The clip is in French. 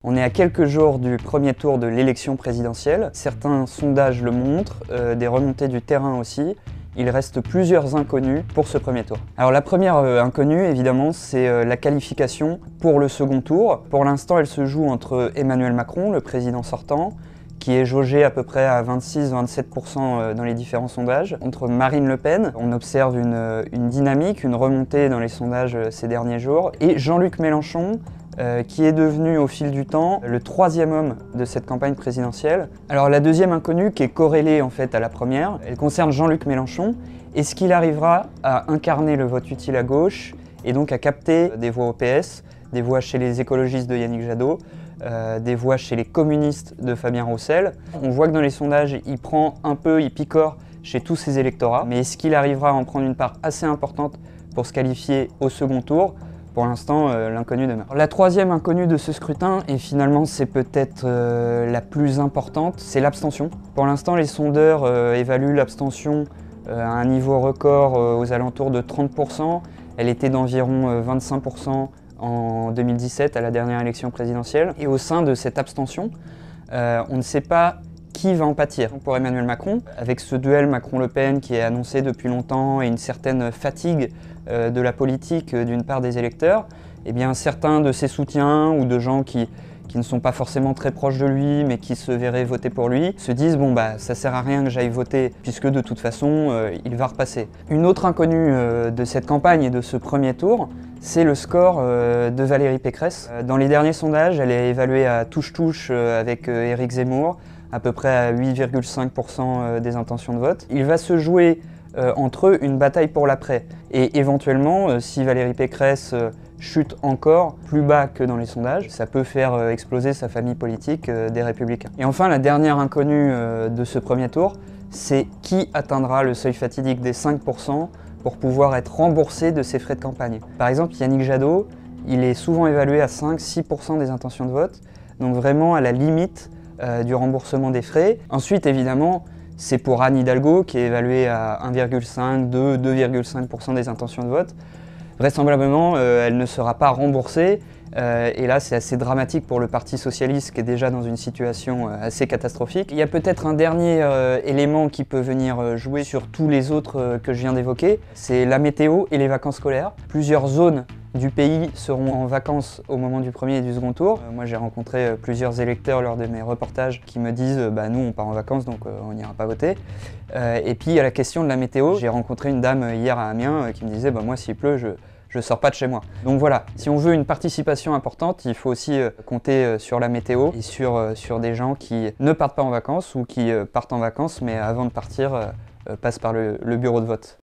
On est à quelques jours du premier tour de l'élection présidentielle. Certains sondages le montrent, des remontées du terrain aussi. Il reste plusieurs inconnus pour ce premier tour. Alors la première inconnue, évidemment, c'est la qualification pour le second tour. Pour l'instant, elle se joue entre Emmanuel Macron, le président sortant, qui est jaugé à peu près à 26-27% dans les différents sondages. Entre Marine Le Pen, on observe une dynamique, une remontée dans les sondages ces derniers jours, et Jean-Luc Mélenchon, qui est devenu au fil du temps le troisième homme de cette campagne présidentielle. Alors la deuxième inconnue, qui est corrélée en fait à la première, elle concerne Jean-Luc Mélenchon. Est-ce qu'il arrivera à incarner le vote utile à gauche et donc à capter des voix au PS, des voix chez les écologistes de Yannick Jadot, des voix chez les communistes de Fabien Roussel? On voit que dans les sondages, il prend un peu, il picore chez tous ces électorats, mais est-ce qu'il arrivera à en prendre une part assez importante pour se qualifier au second tour? Pour l'instant, l'inconnu demeure. La troisième inconnue de ce scrutin, et finalement c'est peut-être la plus importante, c'est l'abstention. Pour l'instant, les sondeurs évaluent l'abstention à un niveau record aux alentours de 30%. Elle était d'environ 25% en 2017 à la dernière élection présidentielle. Et au sein de cette abstention, on ne sait pas qui va en pâtir. Pour Emmanuel Macron, avec ce duel Macron-Le Pen qui est annoncé depuis longtemps et une certaine fatigue de la politique d'une part des électeurs, eh bien certains de ses soutiens ou de gens qui ne sont pas forcément très proches de lui mais qui se verraient voter pour lui, se disent bon bah ça sert à rien que j'aille voter puisque de toute façon il va repasser. Une autre inconnue de cette campagne et de ce premier tour, c'est le score de Valérie Pécresse. Dans les derniers sondages, elle est évaluée à touche-touche avec Éric Zemmour, à peu près à 8,5% des intentions de vote. Il va se jouer entre eux une bataille pour l'après. Et éventuellement, si Valérie Pécresse chute encore plus bas que dans les sondages, ça peut faire exploser sa famille politique des Républicains. Et enfin, la dernière inconnue de ce premier tour, c'est qui atteindra le seuil fatidique des 5% pour pouvoir être remboursé de ses frais de campagne. Par exemple, Yannick Jadot, il est souvent évalué à 5-6% des intentions de vote, donc vraiment à la limite du remboursement des frais. Ensuite, évidemment, c'est pour Anne Hidalgo, qui est évaluée à 1,5-2,5% des intentions de vote. Vraisemblablement, elle ne sera pas remboursée. Et là, c'est assez dramatique pour le Parti socialiste, qui est déjà dans une situation assez catastrophique. Il y a peut-être un dernier élément qui peut venir jouer sur tous les autres que je viens d'évoquer, c'est la météo et les vacances scolaires. Plusieurs zones du pays seront en vacances au moment du premier et du second tour. Moi j'ai rencontré plusieurs électeurs lors de mes reportages qui me disent bah nous on part en vacances donc on n'ira pas voter. Et puis il y a la question de la météo. J'ai rencontré une dame hier à Amiens qui me disait bah moi s'il pleut je sors pas de chez moi. Donc voilà, si on veut une participation importante, il faut aussi compter sur la météo et sur des gens qui ne partent pas en vacances ou qui partent en vacances mais avant de partir passent par le bureau de vote.